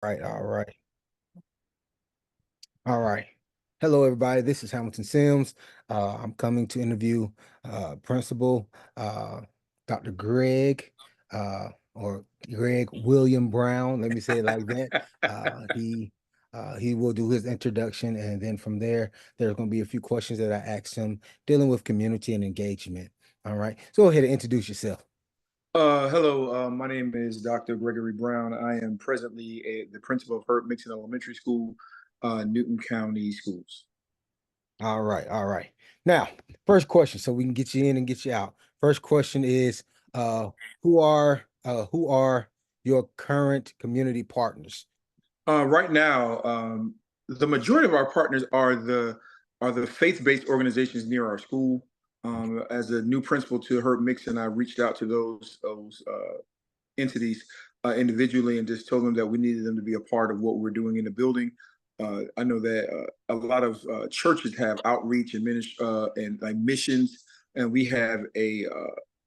Right, all right, all right. Hello, everybody. This is Hamilton Sims. I'm coming to interview Principal Dr. Greg or Greg William Brown. Let me say it like that. He will do his introduction, and then from there, there's going to be a few questions that I asked him dealing with community and engagement. All right. So go ahead and introduce yourself. Hello, my name is Dr. Gregory Brown. I am presently the principal of Herb Mixon Elementary School, Newton County Schools. All right, all right. Now, first question, so we can get you in and get you out. First question is, uh, who are your current community partners? Right now, the majority of our partners are the faith-based organizations near our school. As a new principal to Herb Mixon, I reached out to those entities individually and just told them that we needed them to be a part of what we're doing in the building. I know that a lot of churches have outreach and and like missions, and we have a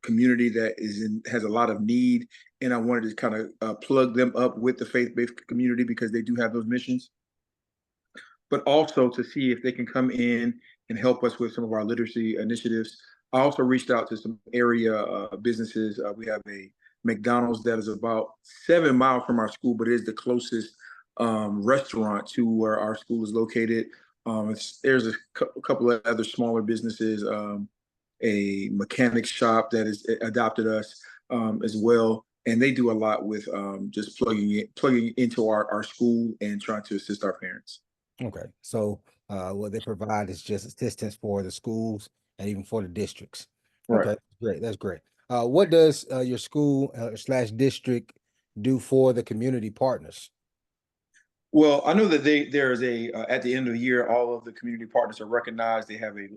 community that has a lot of need. And I wanted to kind of plug them up with the faith-based community because they do have those missions, but also to see if they can come in and help us with some of our literacy initiatives. I also reached out to some area businesses. We have a McDonald's that is about 7 miles from our school, but it is the closest restaurant to where our school is located. There's a couple of other smaller businesses, a mechanic shop that has adopted us as well. And they do a lot with just plugging into our school and trying to assist our parents. Okay, so what they provide is just assistance for the schools and even for the districts. Right. Okay, great. That's great. What does your school slash district do for the community partners? Well, I know that there's a at the end of the year, all of the community partners are recognized. They have a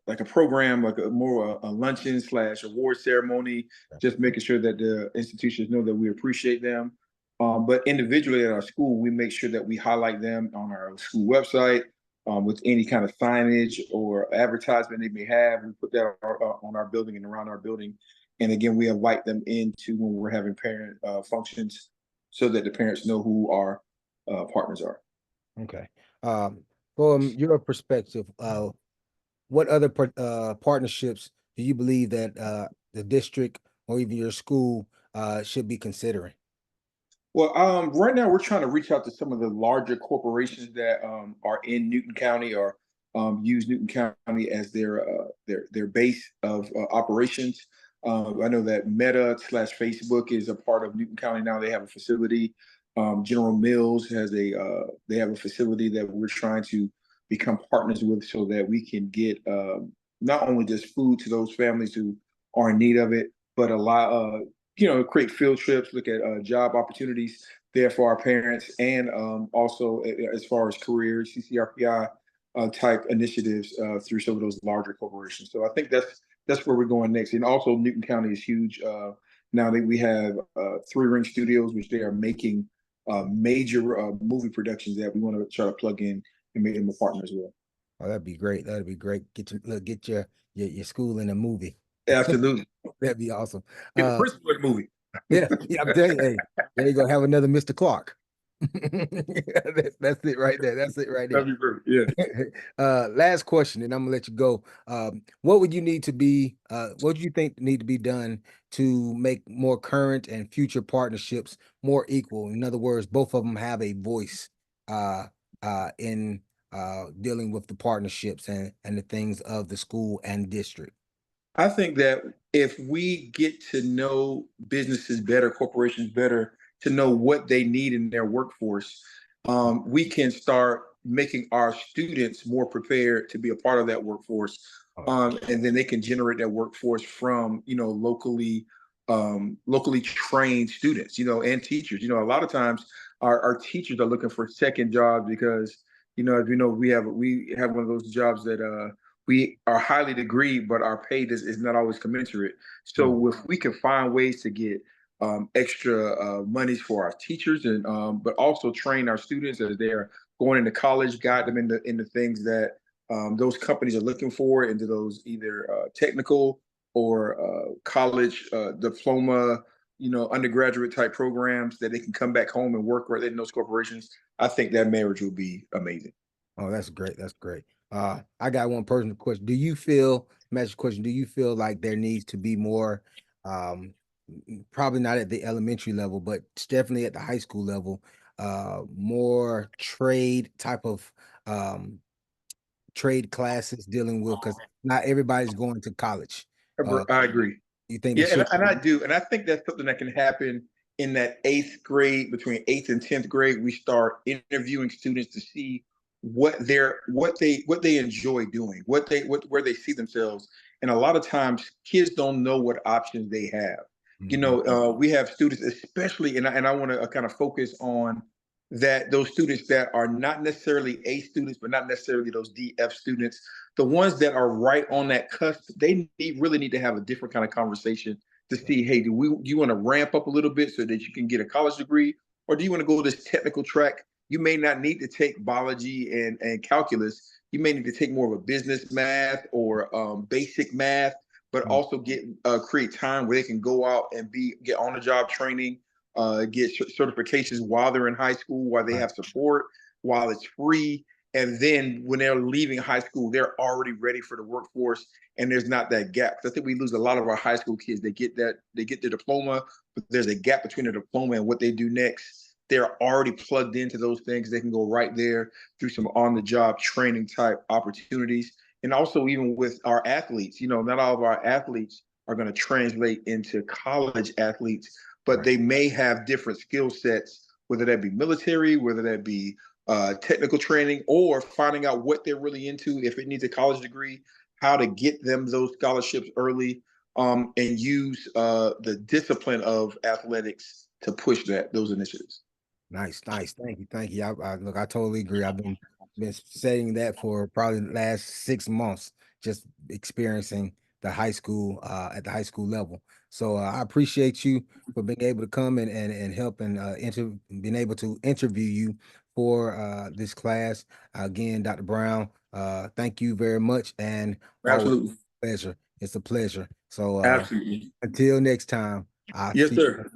like a program, like a luncheon slash award ceremony, just making sure that the institutions know that we appreciate them. But individually at our school, we make sure that we highlight them on our school website with any kind of signage or advertisement they may have. We put that on our building and around our building. And again, we invite them into when we're having parent functions so that the parents know who our partners are. Okay. From your perspective, what other partnerships do you believe that the district or even your school should be considering? Well, right now we're trying to reach out to some of the larger corporations that are in Newton County or use Newton County as their base of operations. I know that Meta slash Facebook is a part of Newton County now. They have a facility. General Mills has they have a facility that we're trying to become partners with so that we can get not only just food to those families who are in need of it, but a lot create field trips, look at job opportunities there for our parents, and also as far as careers, CCRPI type initiatives through some of those larger corporations. So I think that's where we're going next. And also Newton County is huge. Now that we have Three Ring Studios, which they are making major movie productions that we want to try to plug in and make them a partner as well. Oh, that'd be great. That'd be great. Get your school in a movie. Absolutely. That'd be awesome. Get the Uh, principal of the movie. yeah, yeah, I'm telling you, hey, there you go. Have another Mr. Clark. That's it right there. That's it right there. That'd be great. Yeah. Last question, and I'm gonna let you go. What would you need to be, what do you think need to be done to make more current and future partnerships more equal? In other words, both of them have a voice uh in dealing with the partnerships and the things of the school and district. I think that if we get to know businesses better, corporations better, to know what they need in their workforce, we can start making our students more prepared to be a part of that workforce. Oh, And then they can generate that workforce from, locally trained students, and teachers. A lot of times our teachers are looking for second jobs because, as we know, we have one of those jobs that we are highly degreed, but our pay is not always commensurate. mm, So if we can find ways to get extra monies for our teachers and but also train our students as they're going into college, guide them into things that those companies are looking for, into those either technical or college diploma undergraduate type programs that they can come back home and work right in those corporations, I think that marriage will be amazing. Oh, that's great. That's great. I got one personal question. Do you feel, magic question, do you feel like there needs to be more, um, probably not at the elementary level, but definitely at the high school level, more trade type of um trade classes dealing with, because not everybody's going to college. Uh, I agree. you think there Yeah, and, should and I be? do, and I think that's something that can happen in that eighth grade, between eighth and 10th grade. We start interviewing students to see what they enjoy doing, where they see themselves. And a lot of times, kids don't know what options they have. Mhm. We have students, especially, and I want to kind of focus on that those students that are not necessarily A students, but not necessarily those DF students, the ones that are right on that cusp. Really need to have a different kind of conversation to see, hey, do you want to ramp up a little bit so that you can get a college degree, or do you want to go this technical track? You may not need to take biology and calculus. You may need to take more of a business math or basic math, but also create time where they can go out and get on the job training, get certifications while they're in high school, while they Right. have support, while it's free. And then when they're leaving high school, they're already ready for the workforce, and there's not that gap. I think we lose a lot of our high school kids. They get the diploma, but there's a gap between the diploma and what they do next. They're already plugged into those things. They can go right there through some on-the-job training type opportunities. And also, even with our athletes, not all of our athletes are going to translate into college athletes, but Right. they may have different skill sets, whether that be military, whether that be technical training, or finding out what they're really into. If it needs a college degree, how to get them those scholarships early, and use the discipline of athletics to push those initiatives. Nice, nice. Thank you, thank you. Look, I totally agree. I've been saying that for probably the last 6 months, just experiencing the high school at the high school level. So I appreciate you for being able to come and help and being able to interview you for this class. Again, Dr. Brown, thank you very much, and always Absolutely. pleasure. It's a pleasure. So Absolutely. until next time, I'll Yes, see sir.